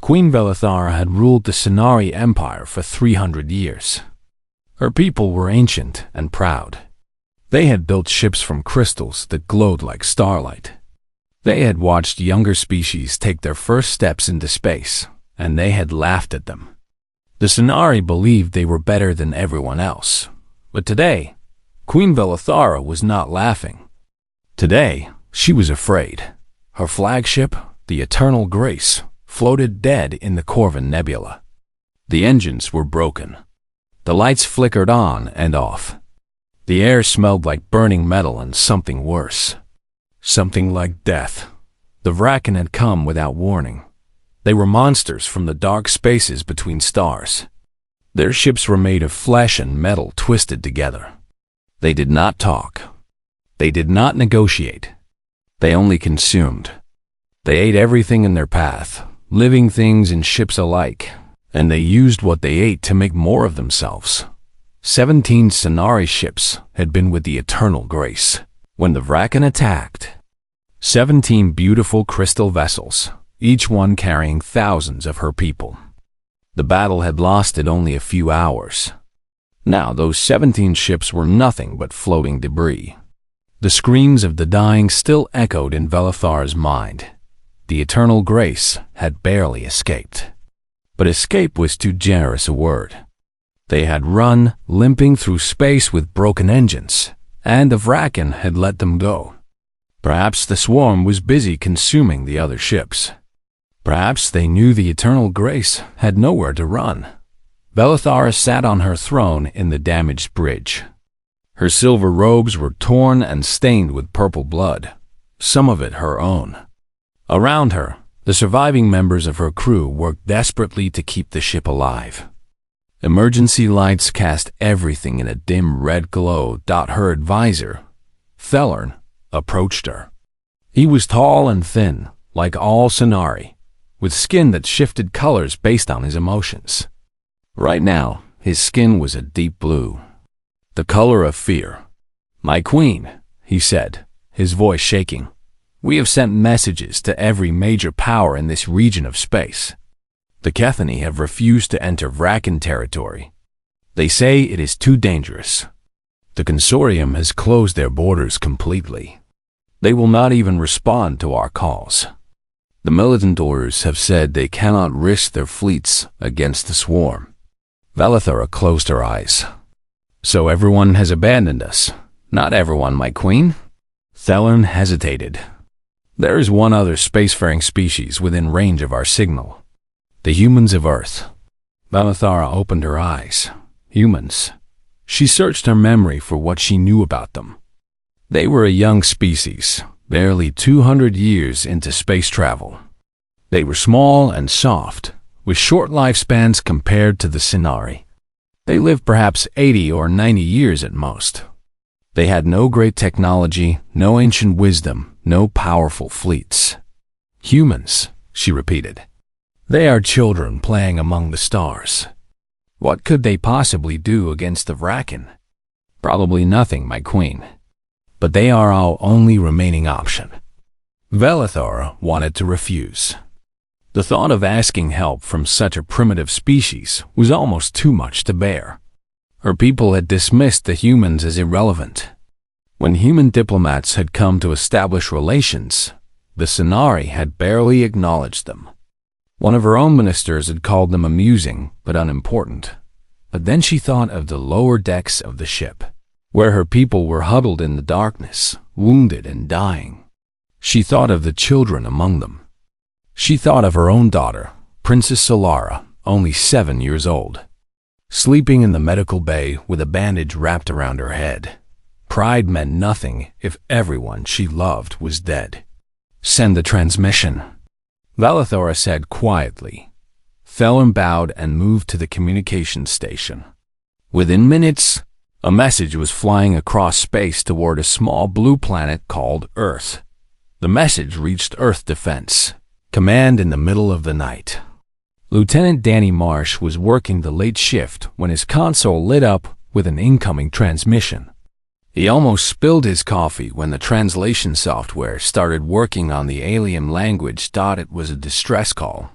Queen Velithara had ruled the Sonari Empire for 300 years. Her people were ancient and proud. They had built ships from crystals that glowed like starlight. They had watched younger species take their first steps into space, and they had laughed at them. The Sonari believed they were better than everyone else. But today, Queen Velithara was not laughing. Today, she was afraid. Her flagship, the Eternal Grace, floated dead in the Corvin Nebula. The engines were broken. The lights flickered on and off. The air smelled like burning metal and something worse. Something like death. The Vraken had come without warning. They were monsters from the dark spaces between stars. Their ships were made of flesh and metal twisted together. They did not talk. They did not negotiate. They only consumed. They ate everything in their path, living things and ships alike, and they used what they ate to make more of themselves. 17 Sonari ships had been with the Eternal Grace when the Vraken attacked. 17 beautiful crystal vessels, each one carrying thousands of her people. The battle had lasted only a few hours. Now those 17 ships were nothing but floating debris. The screams of the dying still echoed in Velithara's mind. The Eternal Grace had barely escaped. But escape was too generous a word. They had run, limping through space with broken engines, and the Vraken had let them go. Perhaps the swarm was busy consuming the other ships. Perhaps they knew the Eternal Grace had nowhere to run. Velithara sat on her throne in the damaged bridge. Her silver robes were torn and stained with purple blood, some of it her own. Around her, the surviving members of her crew worked desperately to keep the ship alive. Emergency lights cast everything in a dim red glow. Her advisor, Thelern, approached her. He was tall and thin, like all Sonari, with skin that shifted colors based on his emotions. Right now, his skin was a deep blue, the color of fear. "My queen," he said, his voice shaking, "we have sent messages to every major power in this region of space. The Kethani have refused to enter Vraken territory. They say it is too dangerous. The consortium has closed their borders completely. They will not even respond to our calls. The militant orders have said they cannot risk their fleets against the swarm." Velithara closed her eyes. "So everyone has abandoned us." "Not everyone, my queen." Thelern hesitated. "There is one other spacefaring species within range of our signal. The humans of Earth." Velithara opened her eyes. Humans. She searched her memory for what she knew about them. They were a young species, barely 200 years into space travel. They were small and soft, with short lifespans compared to the Sonari. They lived perhaps 80 or 90 years at most. They had no great technology, no ancient wisdom, no powerful fleets. "Humans," she repeated. "They are children playing among the stars. What could they possibly do against the Vraken?" "Probably nothing, my queen. But they are our only remaining option." Velithara wanted to refuse. The thought of asking help from such a primitive species was almost too much to bear. Her people had dismissed the humans as irrelevant. When human diplomats had come to establish relations, the Sonari had barely acknowledged them. One of her own ministers had called them amusing but unimportant. But then she thought of the lower decks of the ship, where her people were huddled in the darkness, wounded and dying. She thought of the children among them. She thought of her own daughter, Princess Solara, only 7 years old, sleeping in the medical bay with a bandage wrapped around her head. Pride meant nothing if everyone she loved was dead. "Send the transmission," Velithara said quietly. Thelern bowed and moved to the communications station. Within minutes, a message was flying across space toward a small blue planet called Earth. The message reached Earth Defense Command in the middle of the night. Lieutenant Danny Marsh was working the late shift when his console lit up with an incoming transmission. He almost spilled his coffee when the translation software started working on the alien language. It was a distress call.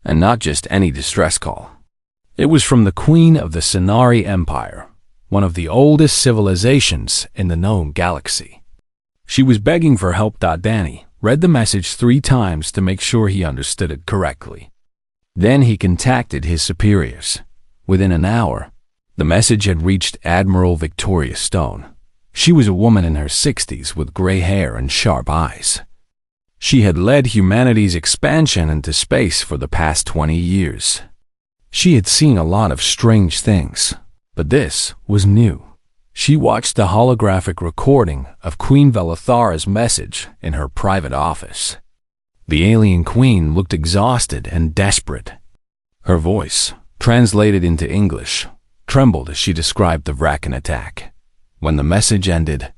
And not just any distress call. It was from the Queen of the Scenari Empire, one of the oldest civilizations in the known galaxy. She was begging for help. Danny read the message 3 times to make sure he understood it correctly. Then he contacted his superiors. Within an hour, the message had reached Admiral Victoria Stone. She was a woman in her 60s with gray hair and sharp eyes. She had led humanity's expansion into space for the past 20 years. She had seen a lot of strange things, but this was new. She watched the holographic recording of Queen Velithara's message in her private office. The alien queen looked exhausted and desperate. Her voice, translated into English, trembled as she described the Vrakan attack. When the message ended,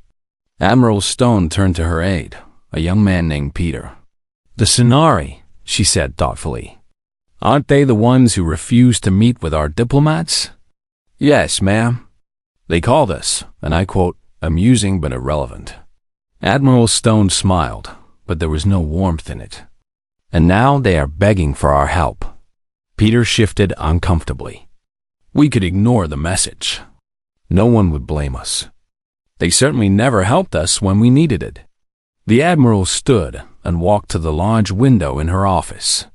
Admiral Stone turned to her aide, a young man named Peter. "The Scenari," she said thoughtfully. "Aren't they the ones who refused to meet with our diplomats?" "Yes, ma'am. They called us," and I quote, "amusing but irrelevant." Admiral Stone smiled, but there was no warmth in it. "And now they are begging for our help." Peter shifted uncomfortably. We could ignore the message. No one would blame us. They certainly never helped us when we needed it. The Admiral stood and walked to the large window in her office.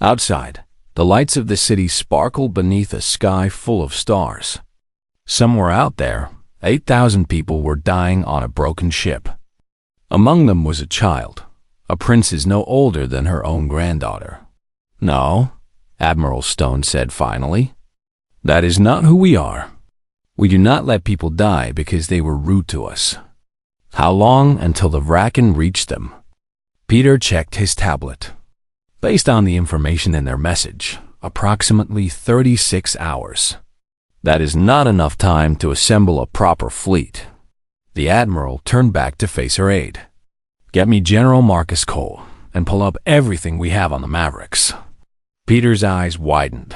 Outside, the lights of the city sparkled beneath a sky full of stars. Somewhere out there, 8,000 people were dying on a broken ship. Among them was a child, a princess no older than her own granddaughter. "No," Admiral Stone said finally. "That is not who we are. We do not let people die because they were rude to us." "How long until the Vrakan reached them?" Peter checked his tablet. Based on the information in their message, approximately 36 hours. That is not enough time to assemble a proper fleet. The Admiral turned back to face her aide. "Get me General Marcus Cole and pull up everything we have on the Mavericks." Peter's eyes widened.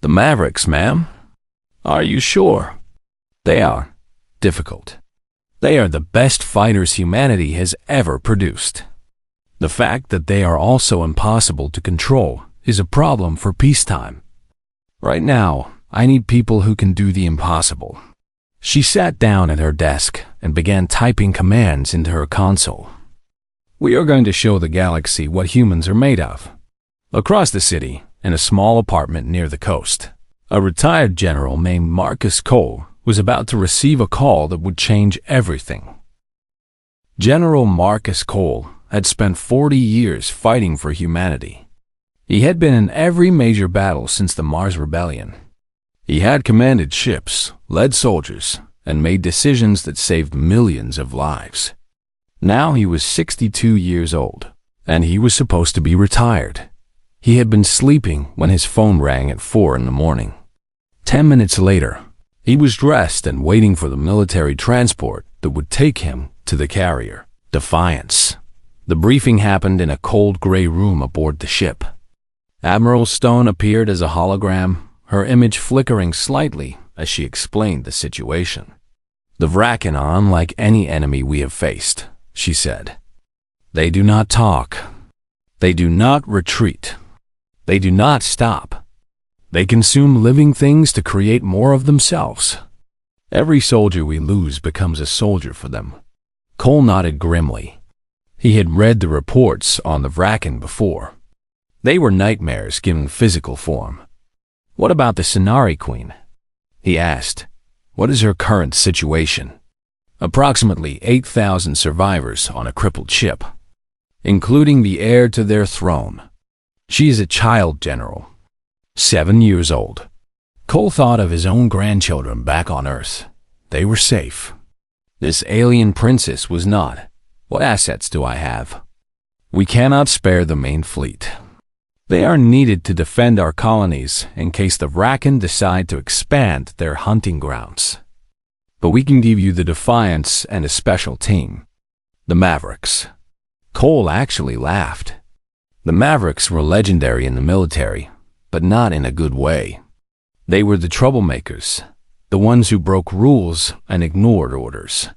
"The Mavericks, ma'am? Are you sure?" "They are difficult. They are the best fighters humanity has ever produced. The fact that they are also impossible to control is a problem for peacetime. Right now, I need people who can do the impossible." She sat down at her desk and began typing commands into her console. "We are going to show the galaxy what humans are made of." Across the city, in a small apartment near the coast, a retired general named Marcus Cole was about to receive a call that would change everything. General Marcus Cole had spent 40 years fighting for humanity. He had been in every major battle since the Mars Rebellion. He had commanded ships, led soldiers, and made decisions that saved millions of lives. Now he was 62 years old, and he was supposed to be retired. He had been sleeping when his phone rang at 4 in the morning. 10 minutes later, he was dressed and waiting for the military transport that would take him to the carrier, Defiance. The briefing happened in a cold gray room aboard the ship. Admiral Stone appeared as a hologram, her image flickering slightly as she explained the situation. "The Vrakan are unlike any enemy we have faced," she said. "They do not talk. They do not retreat. They do not stop. They consume living things to create more of themselves. Every soldier we lose becomes a soldier for them." Cole nodded grimly. He had read the reports on the Vrakan before. They were nightmares given physical form. "What about the Scenari Queen?" he asked. "What is her current situation?" "Approximately 8,000 survivors on a crippled ship, including the heir to their throne. She is a child general, 7 years old." Cole thought of his own grandchildren back on Earth. They were safe. This alien princess was not. "What assets do I have?" "We cannot spare the main fleet. They are needed to defend our colonies in case the Vrakan decide to expand their hunting grounds. But we can give you the Defiance and a special team, the Mavericks." Cole actually laughed. The Mavericks were legendary in the military, but not in a good way. They were the troublemakers, the ones who broke rules and ignored orders.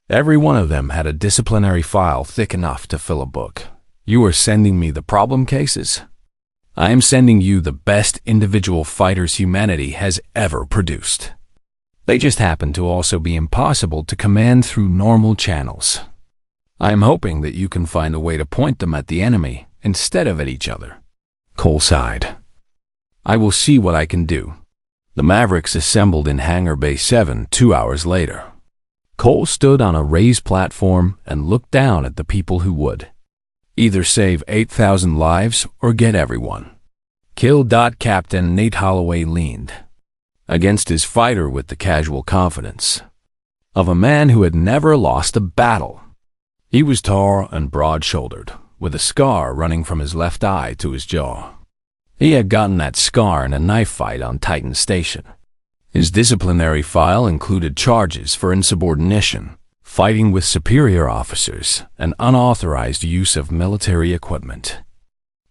Every one of them had a disciplinary file thick enough to fill a book. "You are sending me the problem cases?" I am sending you the best individual fighters humanity has ever produced. They just happen to also be impossible to command through normal channels. I am hoping that you can find a way to point them at the enemy instead of at each other." Cole sighed. "I will see what I can do." The Mavericks assembled in Hangar Bay 7 2 hours later. Cole stood on a raised platform and looked down at the people who would either save 8,000 lives or get everyone. Kill. Captain Nate Holloway leaned against his fighter with the casual confidence of a man who had never lost a battle. He was tall and broad-shouldered, with a scar running from his left eye to his jaw. He had gotten that scar in a knife fight on Titan Station. His disciplinary file included charges for insubordination, fighting with superior officers, and unauthorized use of military equipment.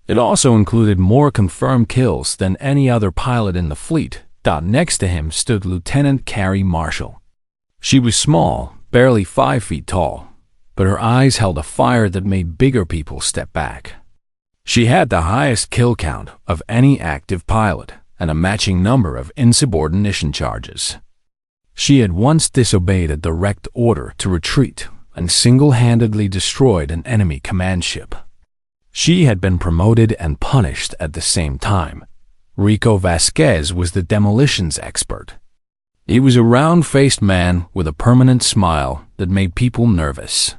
It also included more confirmed kills than any other pilot in the fleet. Next to him stood Lieutenant Carrie Marshall. She was small, barely 5 feet tall, but her eyes held a fire that made bigger people step back. She had the highest kill count of any active pilot and a matching number of insubordination charges. She had once disobeyed a direct order to retreat and single-handedly destroyed an enemy command ship. She had been promoted and punished at the same time. Rico Vasquez was the demolitions expert. He was a round-faced man with a permanent smile that made people nervous.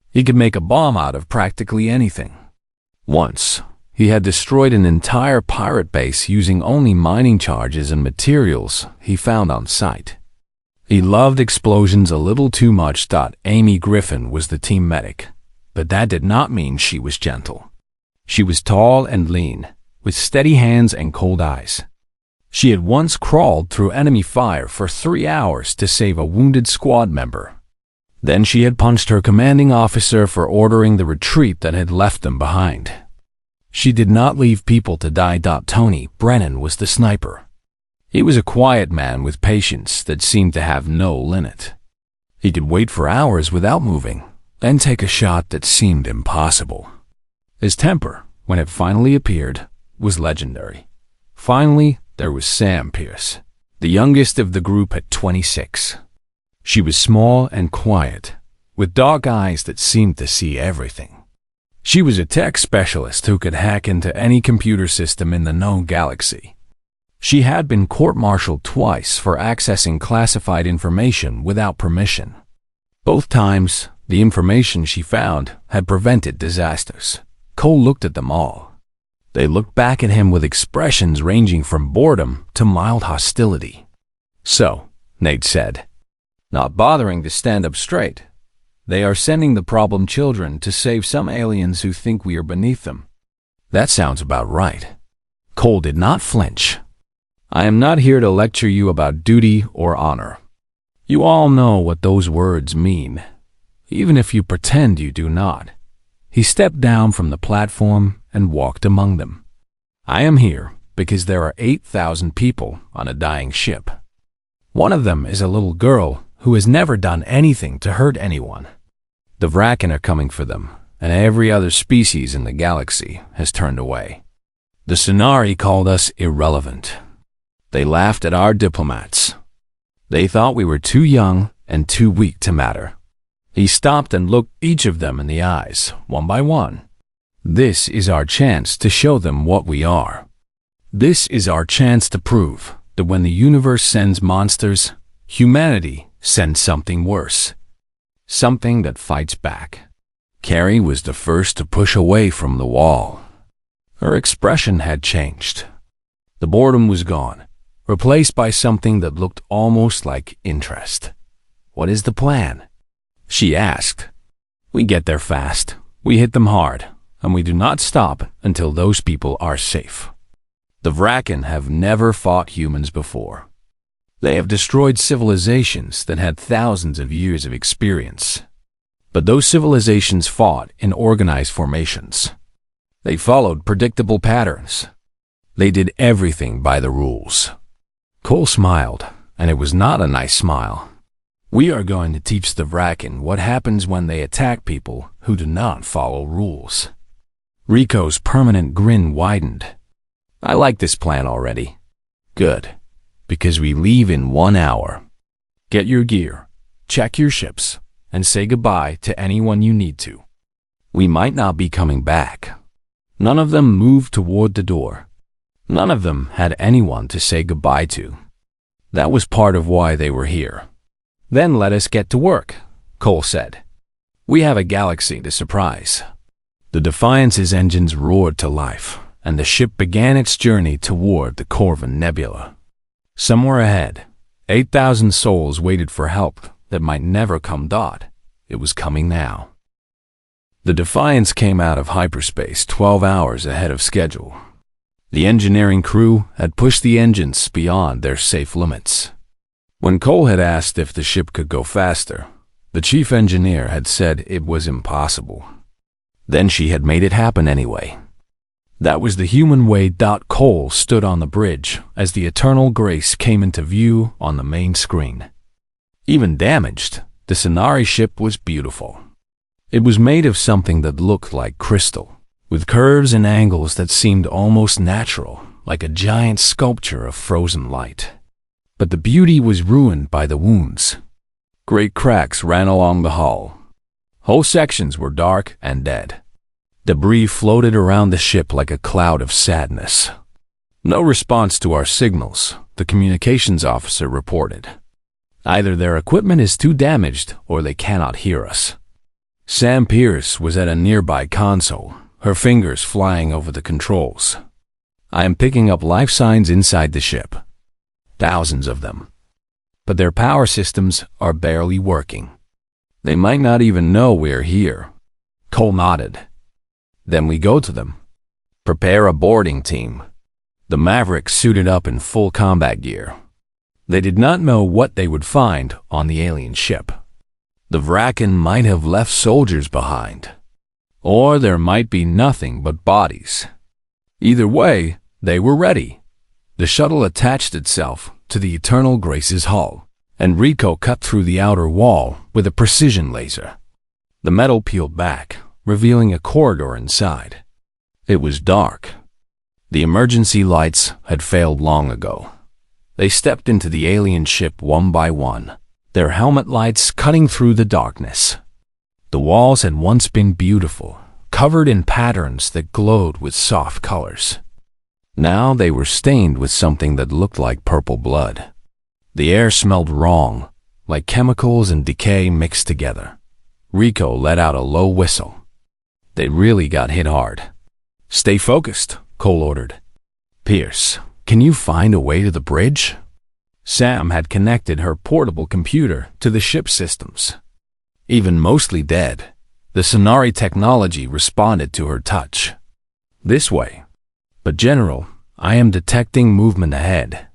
He could make a bomb out of practically anything. Once, he had destroyed an entire pirate base using only mining charges and materials he found on site. He loved explosions a little too much. Amy Griffin was the team medic, but that did not mean she was gentle. She was tall and lean, with steady hands and cold eyes. She had once crawled through enemy fire for 3 hours to save a wounded squad member. Then she had punched her commanding officer for ordering the retreat that had left them behind. She did not leave people to die. Tony Brennan was the sniper. He was a quiet man with patience that seemed to have no limit. He could wait for hours without moving, then take a shot that seemed impossible. His temper, when it finally appeared, was legendary. Finally, there was Sam Pierce, the youngest of the group at 26. She was small and quiet, with dark eyes that seemed to see everything. She was a tech specialist who could hack into any computer system in the known galaxy. She had been court-martialed twice for accessing classified information without permission. Both times, the information she found had prevented disasters. Cole looked at them all. They looked back at him with expressions ranging from boredom to mild hostility. "So," Nate said, not bothering to stand up straight, "they are sending the problem children to save some aliens who think we are beneath them." "That sounds about right." Cole did not flinch. "I am not here to lecture you about duty or honor. You all know what those words mean, even if you pretend you do not." He stepped down from the platform and walked among them. "I am here because there are 8,000 people on a dying ship. One of them is a little girl who has never done anything to hurt anyone. The Vraken are coming for them, and every other species in the galaxy has turned away. The Sonari called us irrelevant. They laughed at our diplomats. They thought we were too young and too weak to matter." He stopped and looked each of them in the eyes, one by one. "This is our chance to show them what we are. This is our chance to prove that when the universe sends monsters, humanity sends something worse. Something that fights back." Carrie was the first to push away from the wall. Her expression had changed. The boredom was gone, replaced by something that looked almost like interest. "What is the plan?" she asked. "We get there fast, we hit them hard, and we do not stop until those people are safe. The Vraken have never fought humans before. They have destroyed civilizations that had thousands of years of experience. But those civilizations fought in organized formations. They followed predictable patterns. They did everything by the rules." Cole smiled, and it was not a nice smile. "We are going to teach the Vraken what happens when they attack people who do not follow rules." Rico's permanent grin widened. I like this plan already. Good, because we leave in 1 hour. Get your gear, check your ships, and say goodbye to anyone you need to. We might not be coming back. None of them moved toward the door. None of them had anyone to say goodbye to. That was part of why they were here. Then let us get to work, Cole said. We have a galaxy to surprise. The Defiance's engines roared to life, and the ship began its journey toward the Corvin Nebula. Somewhere ahead, 8,000 souls waited for help that might never come. It was coming now. The Defiance came out of hyperspace 12 hours ahead of schedule. The engineering crew had pushed the engines beyond their safe limits. When Cole had asked if the ship could go faster, the chief engineer had said it was impossible. Then she had made it happen anyway. That was the human way. Cole stood on the bridge as the Eternal Grace came into view on the main screen. Even damaged, the Sonari ship was beautiful. It was made of something that looked like crystal, with curves and angles that seemed almost natural, like a giant sculpture of frozen light. But the beauty was ruined by the wounds. Great cracks ran along the hull. Whole sections were dark and dead. Debris floated around the ship like a cloud of sadness. No response to our signals, the communications officer reported. Either their equipment is too damaged or they cannot hear us. Sam Pierce was at a nearby console, her fingers flying over the controls. I am picking up life signs inside the ship. Thousands of them. But their power systems are barely working. They might not even know we're here. Cole nodded. Then we go to them. Prepare a boarding team. The Mavericks suited up in full combat gear. They did not know what they would find on the alien ship. The Vraken might have left soldiers behind. Or there might be nothing but bodies. Either way, they were ready. The shuttle attached itself to the Eternal Grace's hull, and Rico cut through the outer wall with a precision laser. The metal peeled back, revealing a corridor inside. It was dark. The emergency lights had failed long ago. They stepped into the alien ship one by one, their helmet lights cutting through the darkness. The walls had once been beautiful, covered in patterns that glowed with soft colors. Now they were stained with something that looked like purple blood. The air smelled wrong, like chemicals and decay mixed together. Rico let out a low whistle. They really got hit hard. Stay focused, Cole ordered. Pierce, can you find a way to the bridge? Sam had connected her portable computer to the ship's systems. Even mostly dead, the Sonari technology responded to her touch. This way. But General, I am detecting movement ahead.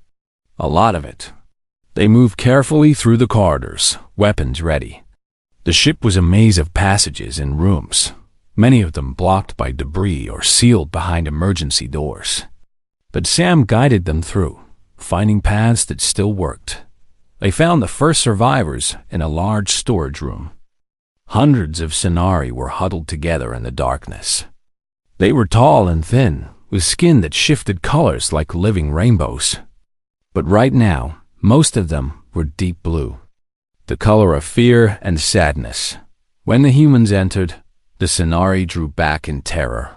A lot of it. They moved carefully through the corridors, weapons ready. The ship was a maze of passages and rooms, many of them blocked by debris or sealed behind emergency doors. But Sam guided them through, finding paths that still worked. They found the first survivors in a large storage room. Hundreds of Sonari were huddled together in the darkness. They were tall and thin, with skin that shifted colors like living rainbows. But right now, most of them were deep blue, the color of fear and sadness. When the humans entered, the Sonari drew back in terror.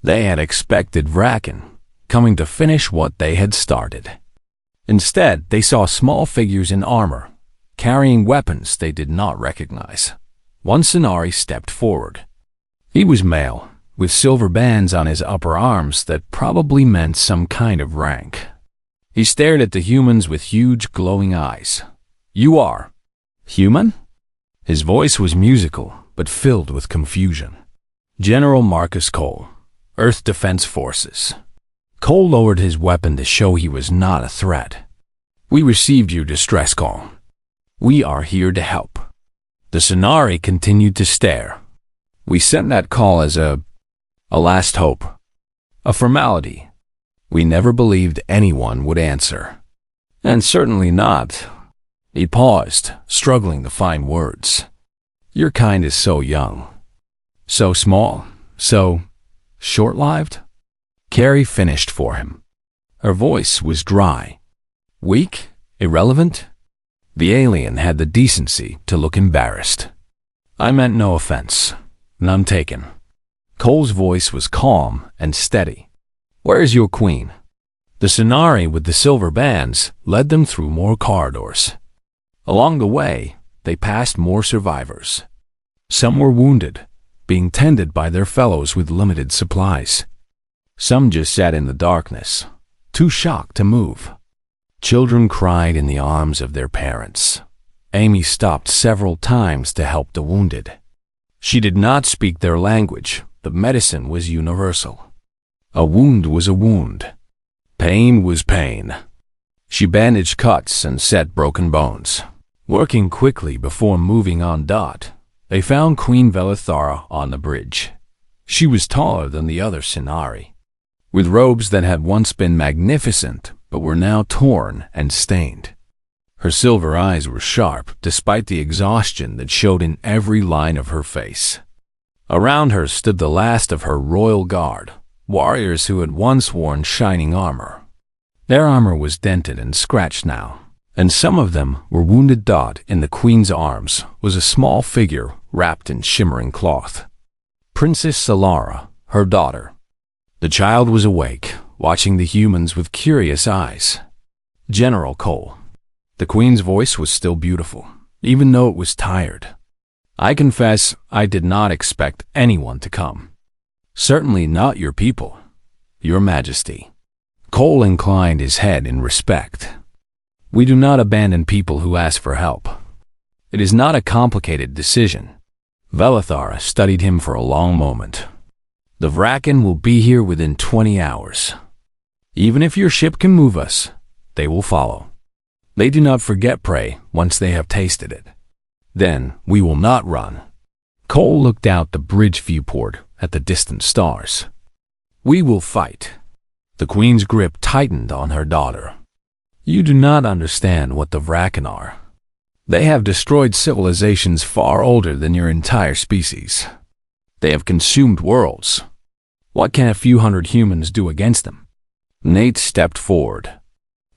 They had expected Vraken, coming to finish what they had started. Instead, they saw small figures in armor, carrying weapons they did not recognize. One Sonari stepped forward. He was male, with silver bands on his upper arms that probably meant some kind of rank. He stared at the humans with huge glowing eyes. You are human? His voice was musical, but filled with confusion. General Marcus Cole, Earth Defense Forces. Cole lowered his weapon to show he was not a threat. We received your distress call. We are here to help. The Sonari continued to stare. We sent that call as a last hope. A formality. We never believed anyone would answer. And certainly not. He paused, struggling to find words. Your kind is so young. So small. So short-lived. Carrie finished for him. Her voice was dry. Weak? Irrelevant? The alien had the decency to look embarrassed. I meant no offense. None taken. Cole's voice was calm and steady. Where is your queen? The Sonari with the silver bands led them through more corridors. Along the way, they passed more survivors. Some were wounded, being tended by their fellows with limited supplies. Some just sat in the darkness, too shocked to move. Children cried in the arms of their parents. Amy stopped several times to help the wounded. She did not speak their language, but medicine was universal. A wound was a wound. Pain was pain. She bandaged cuts and set broken bones. Working quickly before moving on. They found Queen Velithara on the bridge. She was taller than the other Sonari, with robes that had once been magnificent but were now torn and stained. Her silver eyes were sharp despite the exhaustion that showed in every line of her face. Around her stood the last of her royal guard, warriors who had once worn shining armor. Their armor was dented and scratched now, and some of them were wounded. In the queen's arms was a small figure wrapped in shimmering cloth. Princess Solara, her daughter. The child was awake, watching the humans with curious eyes. General Cole. The queen's voice was still beautiful, even though it was tired. I confess I did not expect anyone to come. Certainly not your people, your majesty. Cole inclined his head in respect. We do not abandon people who ask for help. It is not a complicated decision. Velithara studied him for a long moment. The Vraken will be here within 20 hours. Even if your ship can move us, they will follow. They do not forget prey once they have tasted it. Then we will not run. Cole looked out the bridge viewport at the distant stars. We will fight. The queen's grip tightened on her daughter. You do not understand what the Vraken are. They have destroyed civilizations far older than your entire species. They have consumed worlds. What can a few hundred humans do against them? Nate stepped forward.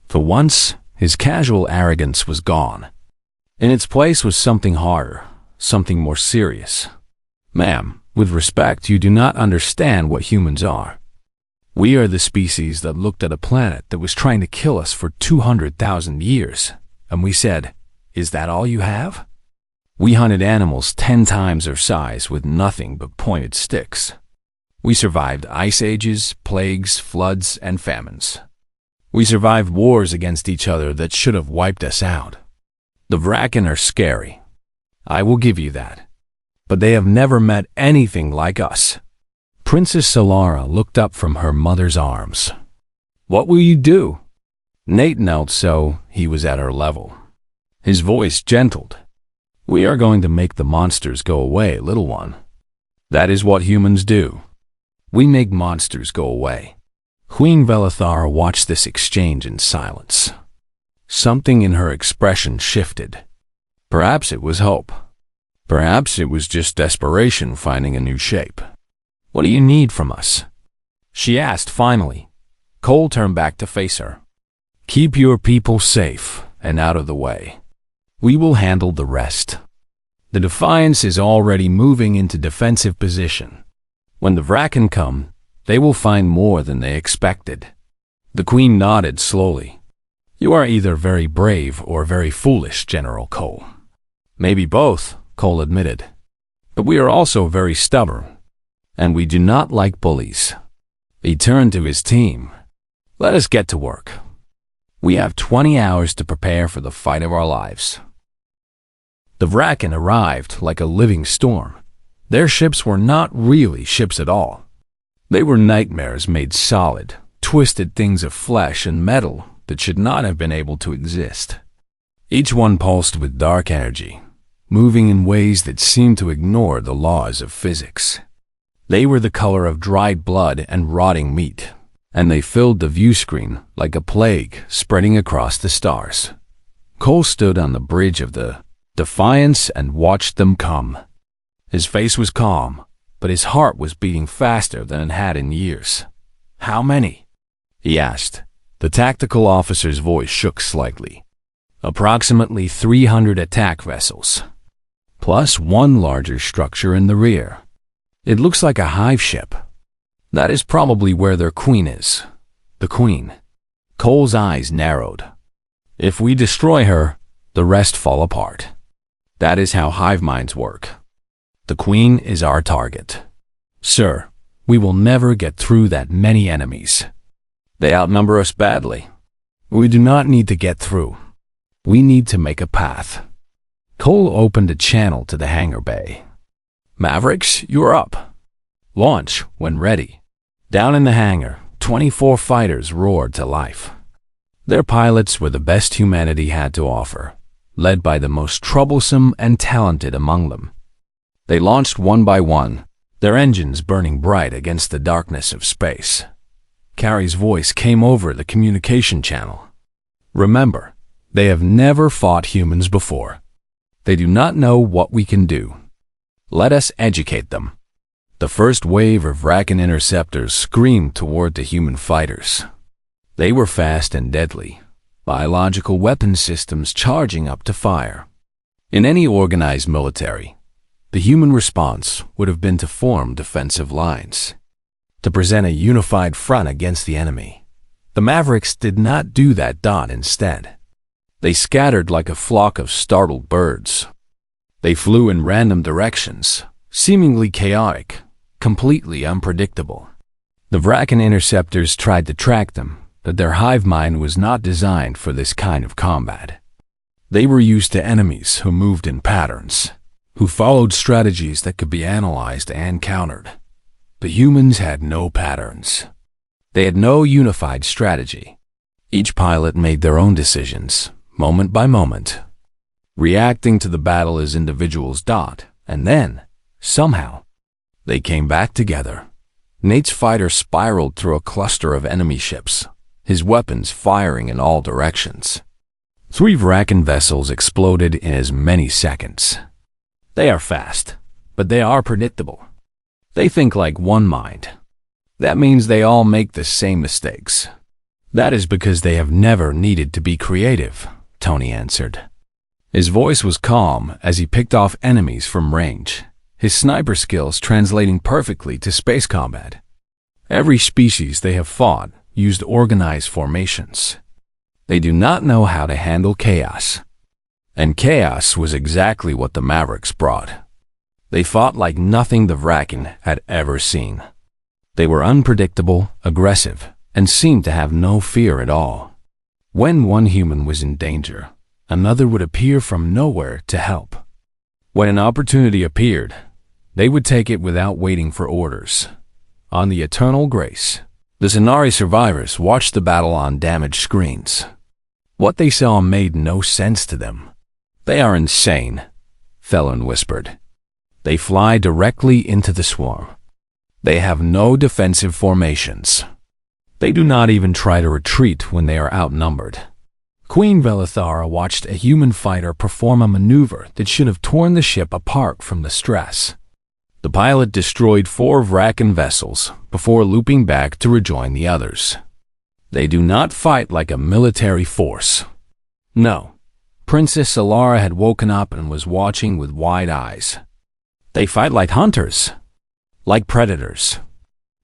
For once, his casual arrogance was gone. In its place was something harder, something more serious. Ma'am, with respect, you do not understand what humans are. We are the species that looked at a planet that was trying to kill us for 200,000 years, and we said, "Is that all you have?" We hunted animals 10 times their size with nothing but pointed sticks. We survived ice ages, plagues, floods, and famines. We survived wars against each other that should have wiped us out. The Vraken are scary. I will give you that. But they have never met anything like us. Princess Solara looked up from her mother's arms. What will you do? Nate knelt so he was at her level. His voice gentled. We are going to make the monsters go away, little one. That is what humans do. We make monsters go away. Queen Velithara watched this exchange in silence. Something in her expression shifted. Perhaps it was hope. Perhaps it was just desperation finding a new shape. What do you need from us? She asked finally. Cole turned back to face her. Keep your people safe and out of the way. We will handle the rest. The Defiance is already moving into defensive position. When the Vraken come, they will find more than they expected. The Queen nodded slowly. You are either very brave or very foolish, General Cole. Maybe both, Cole admitted. But we are also very stubborn. And we do not like bullies. He turned to his team. Let us get to work. We have 20 hours to prepare for the fight of our lives. The Vraken arrived like a living storm. Their ships were not really ships at all. They were nightmares made solid, twisted things of flesh and metal that should not have been able to exist. Each one pulsed with dark energy, moving in ways that seemed to ignore the laws of physics. They were the color of dried blood and rotting meat, and they filled the view screen like a plague spreading across the stars. Cole stood on the bridge of the Defiance and watched them come. His face was calm, but his heart was beating faster than it had in years. How many? He asked, The tactical officer's voice shook slightly. Approximately 300 attack vessels, plus one larger structure in the rear. It looks like a hive ship. That is probably where their queen is. The queen. Cole's eyes narrowed. If we destroy her, the rest fall apart. That is how hive minds work. The queen is our target. Sir, we will never get through that many enemies. They outnumber us badly. We do not need to get through. We need to make a path. Cole opened a channel to the hangar bay. Mavericks, you're up. Launch when ready. Down in the hangar, 24 fighters roared to life. Their pilots were the best humanity had to offer, led by the most troublesome and talented among them. They launched one by one, their engines burning bright against the darkness of space. Carrie's voice came over the communication channel. Remember, they have never fought humans before. They do not know what we can do. Let us educate them. The first wave of Vrakan interceptors screamed toward the human fighters. They were fast and deadly, biological weapon systems charging up to fire. In any organized military, the human response would have been to form defensive lines, to present a unified front against the enemy. The Mavericks did not do that. Instead, they scattered like a flock of startled birds. They flew in random directions, seemingly chaotic, completely unpredictable. The Vrakan interceptors tried to track them, but their hive mind was not designed for this kind of combat. They were used to enemies who moved in patterns, who followed strategies that could be analyzed and countered. The humans had no patterns. They had no unified strategy. Each pilot made their own decisions, moment by moment, reacting to the battle as individuals. And then, somehow, they came back together. Nate's fighter spiraled through a cluster of enemy ships, his weapons firing in all directions. 3 Vrakan vessels exploded in as many seconds. They are fast, but they are predictable. They think like one mind. That means they all make the same mistakes. That is because they have never needed to be creative, Tony answered. His voice was calm as he picked off enemies from range, his sniper skills translating perfectly to space combat. Every species they have fought used organized formations. They do not know how to handle chaos. And chaos was exactly what the Mavericks brought. They fought like nothing the Vrakan had ever seen. They were unpredictable, aggressive, and seemed to have no fear at all. When one human was in danger, another would appear from nowhere to help. When an opportunity appeared, they would take it without waiting for orders. On the Eternal Grace, the Sonari survivors watched the battle on damaged screens. What they saw made no sense to them. They are insane, Felon whispered. They fly directly into the swarm. They have no defensive formations. They do not even try to retreat when they are outnumbered. Queen Velithara watched a human fighter perform a maneuver that should have torn the ship apart from the stress. The pilot destroyed 4 Vrakan vessels before looping back to rejoin the others. They do not fight like a military force. No, Princess Solara had woken up and was watching with wide eyes. They fight like hunters, like predators.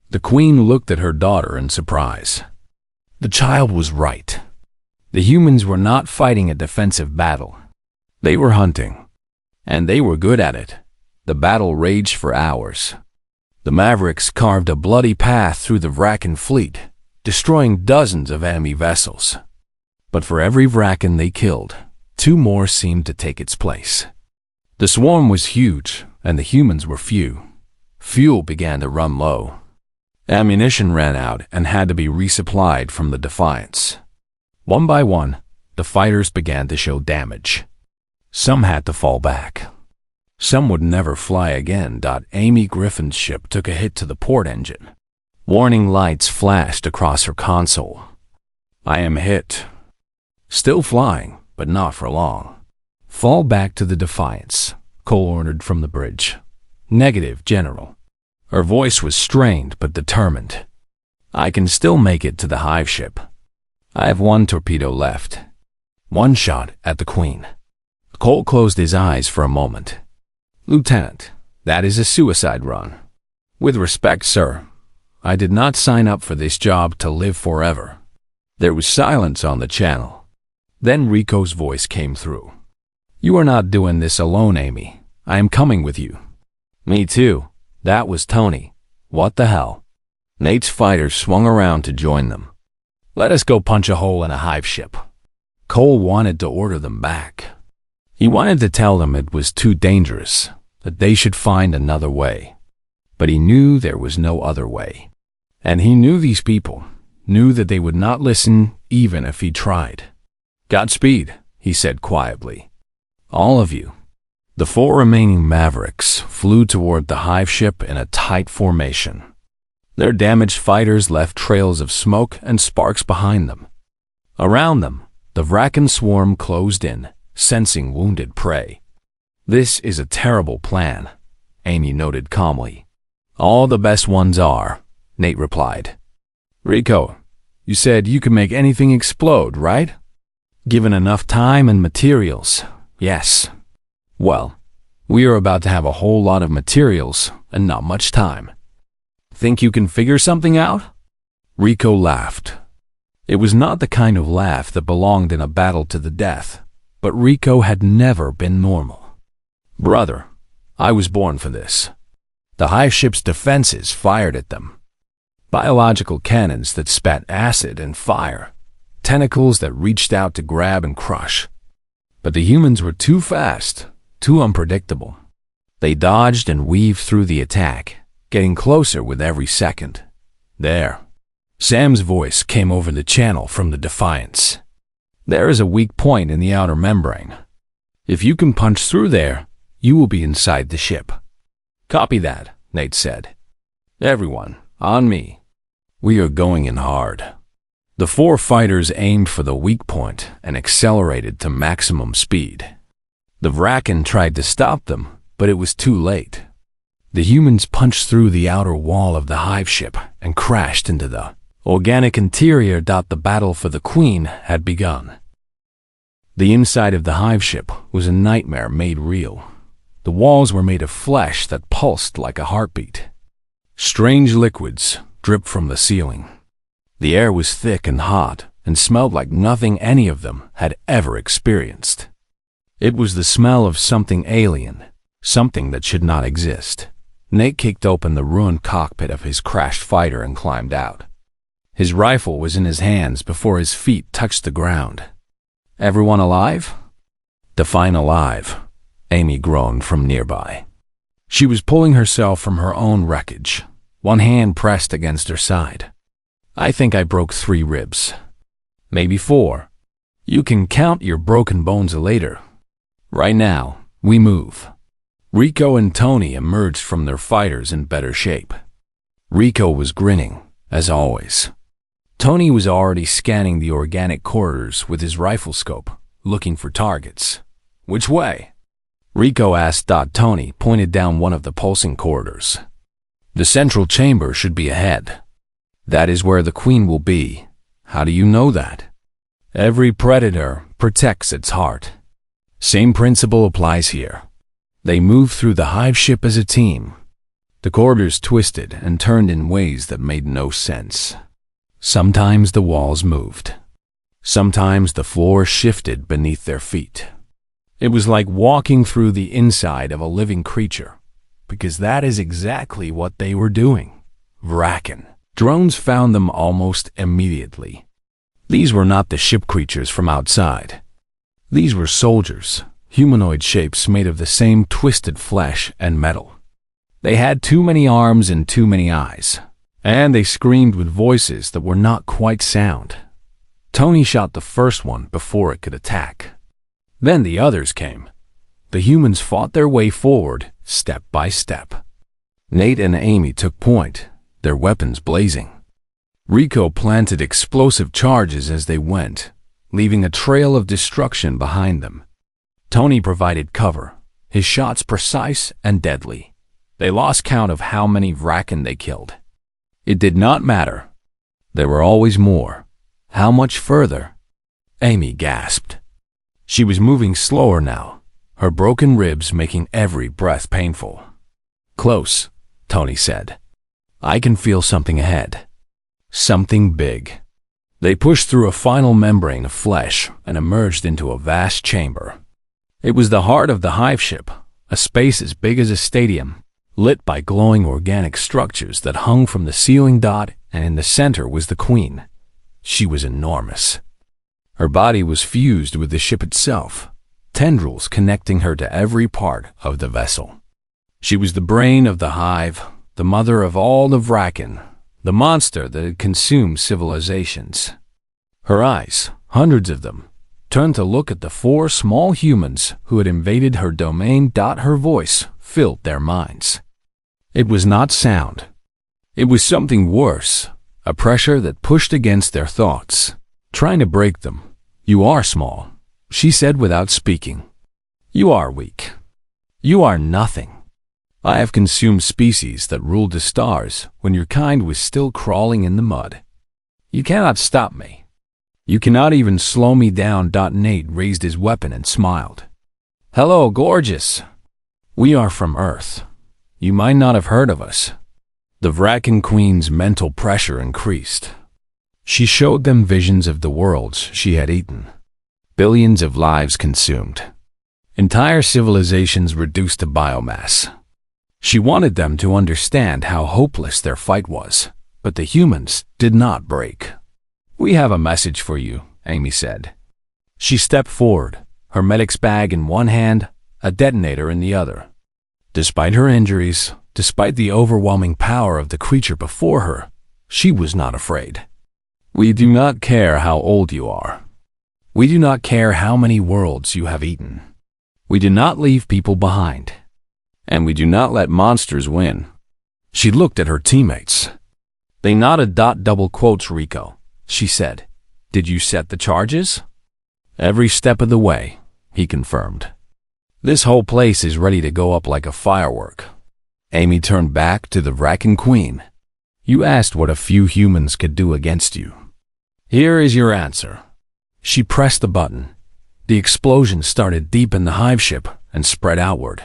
The queen looked at her daughter in surprise. The child was right. The humans were not fighting a defensive battle. They were hunting, and they were good at it. The battle raged for hours. The Mavericks carved a bloody path through the Vrakan fleet, destroying dozens of enemy vessels. But for every Vrakan they killed, 2 more seemed to take its place. The swarm was huge, and the humans were few. Fuel began to run low. Ammunition ran out and had to be resupplied from the Defiance. One by one, the fighters began to show damage. Some had to fall back. Some would never fly again. Amy Griffin's ship took a hit to the port engine. Warning lights flashed across her console. I am hit. Still flying, but not for long. Fall back to the Defiance, Cole ordered from the bridge. Negative, General. Her voice was strained but determined. I can still make it to the hive ship. I have one torpedo left. One shot at the Queen. Cole closed his eyes for a moment. Lieutenant, that is a suicide run. With respect, sir, I did not sign up for this job to live forever. There was silence on the channel. Then Rico's voice came through. You are not doing this alone, Amy. I am coming with you. Me too. That was Tony. What the hell? Nate's fighters swung around to join them. Let us go punch a hole in a hive ship. Cole wanted to order them back. He wanted to tell them it was too dangerous, that they should find another way. But he knew there was no other way. And he knew these people, knew that they would not listen even if he tried. Godspeed, he said quietly. All of you. The 4 remaining Mavericks flew toward the hive ship in a tight formation. Their damaged fighters left trails of smoke and sparks behind them. Around them, the Vraken swarm closed in, sensing wounded prey. This is a terrible plan, Amy noted calmly. All the best ones are, Nate replied. Rico, you said you could make anything explode, right? Given enough time and materials, yes. Well, we are about to have a whole lot of materials and not much time. Think you can figure something out? Rico laughed. It was not the kind of laugh that belonged in a battle to the death, but Rico had never been normal. Brother, I was born for this. The hive ship's defenses fired at them. Biological cannons that spat acid and fire, tentacles that reached out to grab and crush. But the humans were too fast, too unpredictable. They dodged and weaved through the attack, getting closer with every second. There. Sam's voice came over the channel from the Defiance. There is a weak point in the outer membrane. If you can punch through there, you will be inside the ship. Copy that, Nate said. Everyone, on me. We are going in hard. The 4 fighters aimed for the weak point and accelerated to maximum speed. The Vraken tried to stop them, but it was too late. The humans punched through the outer wall of the hive ship and crashed into the organic interior. The battle for the Queen had begun. The inside of the hive ship was a nightmare made real. The walls were made of flesh that pulsed like a heartbeat. Strange liquids dripped from the ceiling. The air was thick and hot and smelled like nothing any of them had ever experienced. It was the smell of something alien, something that should not exist. Nate kicked open the ruined cockpit of his crashed fighter and climbed out. His rifle was in his hands before his feet touched the ground. Everyone alive? Define alive, Amy groaned from nearby. She was pulling herself from her own wreckage, one hand pressed against her side. I think I broke 3 ribs. Maybe 4. You can count your broken bones later. Right now, we move. Rico and Tony emerged from their fighters in better shape. Rico was grinning, as always. Tony was already scanning the organic corridors with his rifle scope, looking for targets. Which way? Rico asked. Tony pointed down one of the pulsing corridors. The central chamber should be ahead. That is where the Queen will be. How do you know that? Every predator protects its heart. Same principle applies here. They moved through the hive ship as a team. The corridors twisted and turned in ways that made no sense. Sometimes the walls moved. Sometimes the floor shifted beneath their feet. It was like walking through the inside of a living creature, because that is exactly what they were doing. Vraken. Drones found them almost immediately. These were not the ship creatures from outside. These were soldiers, humanoid shapes made of the same twisted flesh and metal. They had too many arms and too many eyes, and they screamed with voices that were not quite sound. Tony shot the first one before it could attack. Then the others came. The humans fought their way forward, step by step. Nate and Amy took point, their weapons blazing. Rico planted explosive charges as they went, leaving a trail of destruction behind them. Tony provided cover, his shots precise and deadly. They lost count of how many Vraken they killed. It did not matter. There were always more, How much further? Amy gasped. She was moving slower now, her broken ribs making every breath painful. Close, Tony said. I can feel something ahead. Something big. They pushed through a final membrane of flesh and emerged into a vast chamber. It was the heart of the hive ship, a space as big as a stadium, lit by glowing organic structures that hung from the ceiling, and in the center was the queen. She was enormous. Her body was fused with the ship itself, tendrils connecting her to every part of the vessel. She was the brain of the hive, the mother of all the Vraken, the monster that had consumed civilizations. Her eyes, hundreds of them, turned to look at the 4 small humans who had invaded her domain. Her voice filled their minds. It was not sound. It was something worse, a pressure that pushed against their thoughts, trying to break them. You are small, she said without speaking. You are weak. You are nothing. I have consumed species that ruled the stars when your kind was still crawling in the mud. You cannot stop me. You cannot even slow me down. Nate raised his weapon and smiled. Hello, gorgeous. We are from Earth. You might not have heard of us. The Vraken Queen's mental pressure increased. She showed them visions of the worlds she had eaten. Billions of lives consumed. Entire civilizations reduced to biomass. She wanted them to understand how hopeless their fight was, but the humans did not break. We have a message for you, Amy said. She stepped forward, her medic's bag in one hand, a detonator in the other. Despite her injuries, despite the overwhelming power of the creature before her, she was not afraid. We do not care how old you are. We do not care how many worlds you have eaten. We do not leave people behind. And we do not let monsters win. She looked at her teammates. They nodded. Double quotes, Rico, she said. Did you set the charges? Every step of the way, he confirmed. This whole place is ready to go up like a firework. Amy turned back to the Vraken Queen. You asked what a few humans could do against you. Here is your answer. She pressed the button. The explosion started deep in the hive ship and spread outward.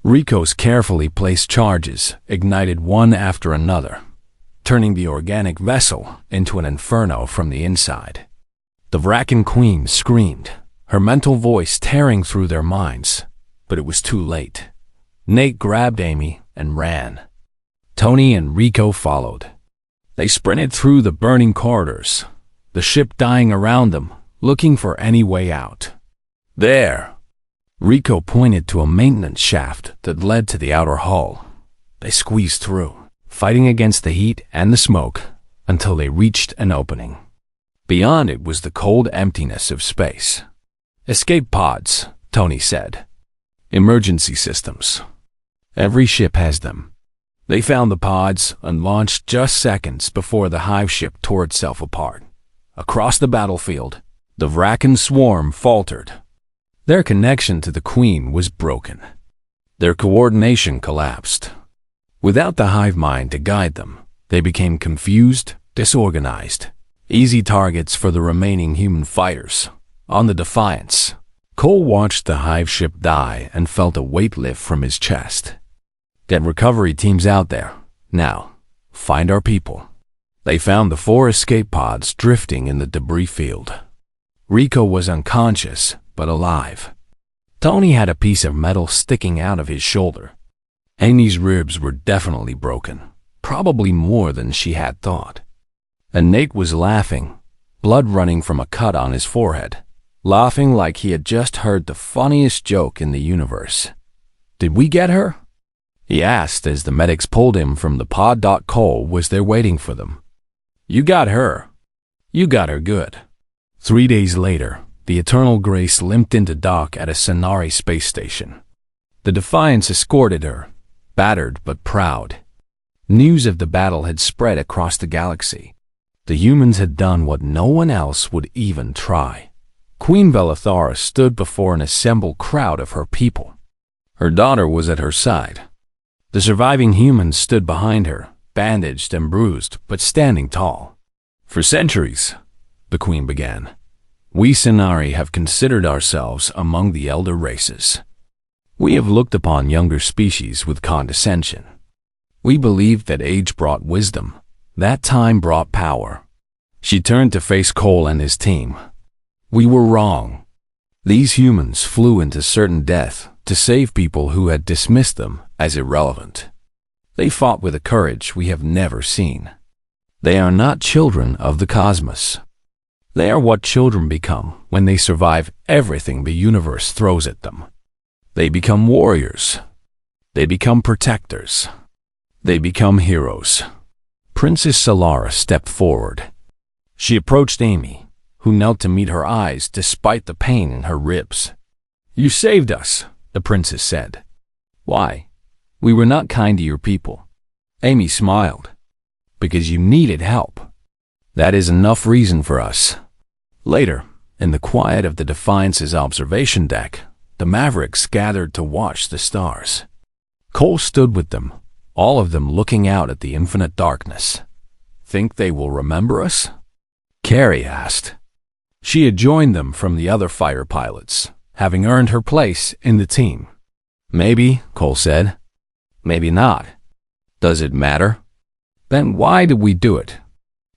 Rico's carefully placed charges ignited one after another, turning the organic vessel into an inferno from the inside. The Vraken Queen screamed, her mental voice tearing through their minds, but it was too late. Nate grabbed Amy and ran. Tony and Rico followed. They sprinted through the burning corridors, the ship dying around them, looking for any way out. There! Rico pointed to a maintenance shaft that led to the outer hull. They squeezed through, fighting against the heat and the smoke, until they reached an opening. Beyond it was the cold emptiness of space. Escape pods, Tony said. Emergency systems. Every ship has them. They found the pods and launched just seconds before the hive ship tore itself apart. Across the battlefield, the Vraken swarm faltered. Their connection to the Queen was broken. Their coordination collapsed. Without the hive mind to guide them, they became confused, disorganized, easy targets for the remaining human fighters. On the Defiance, Cole watched the hive ship die and felt a weight lift from his chest. Get recovery teams out there. Now, find our people. They found the 4 escape pods drifting in the debris field. Rico was unconscious, but alive. Tony had a piece of metal sticking out of his shoulder. Amy's ribs were definitely broken, probably more than she had thought. And Nate was laughing, blood running from a cut on his forehead, laughing like he had just heard the funniest joke in the universe. Did we get her? He asked as the medics pulled him from the pod. Cole was there waiting for them. You got her. You got her good. 3 days later, the Eternal Grace limped into dock at a Sonari space station. The Defiance escorted her, battered but proud. News of the battle had spread across the galaxy. The humans had done what no one else would even try. Queen Velithara stood before an assembled crowd of her people. Her daughter was at her side. The surviving humans stood behind her, bandaged and bruised, but standing tall. For centuries, the queen began. We Scenari have considered ourselves among the elder races. We have looked upon younger species with condescension. We believed that age brought wisdom, that time brought power. She turned to face Cole and his team. We were wrong. These humans flew into certain death to save people who had dismissed them as irrelevant. They fought with a courage we have never seen. They are not children of the cosmos. They are what children become when they survive everything the universe throws at them. They become warriors. They become protectors. They become heroes. Princess Solara stepped forward. She approached Amy, who knelt to meet her eyes despite the pain in her ribs. You saved us, the princess said. Why? We were not kind to your people. Amy smiled. Because you needed help. That is enough reason for us. Later, in the quiet of the Defiance's observation deck, the Mavericks gathered to watch the stars. Cole stood with them, all of them looking out at the infinite darkness. Think they will remember us? Carrie asked. She had joined them from the other fighter pilots, having earned her place in the team. Maybe, Cole said. Maybe not. Does it matter? Then why did we do it?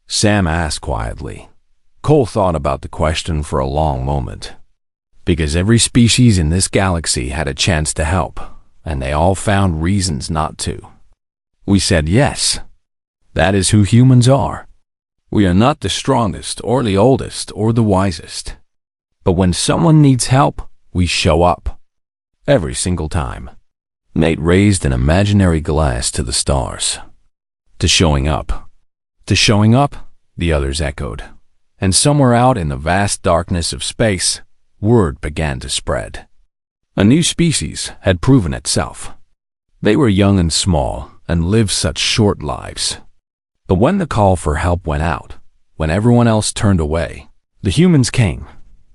Sam asked quietly. Cole thought about the question for a long moment. Because every species in this galaxy had a chance to help, and they all found reasons not to. We said yes. That is who humans are. We are not the strongest or the oldest or the wisest. But when someone needs help, we show up. Every single time. Nate raised an imaginary glass to the stars. To showing up. To showing up, the others echoed. And somewhere out in the vast darkness of space, word began to spread. A new species had proven itself. They were young and small and lived such short lives. But when the call for help went out, when everyone else turned away, the humans came,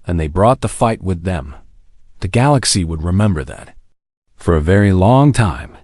and they brought the fight with them. The galaxy would remember that. For a very long time,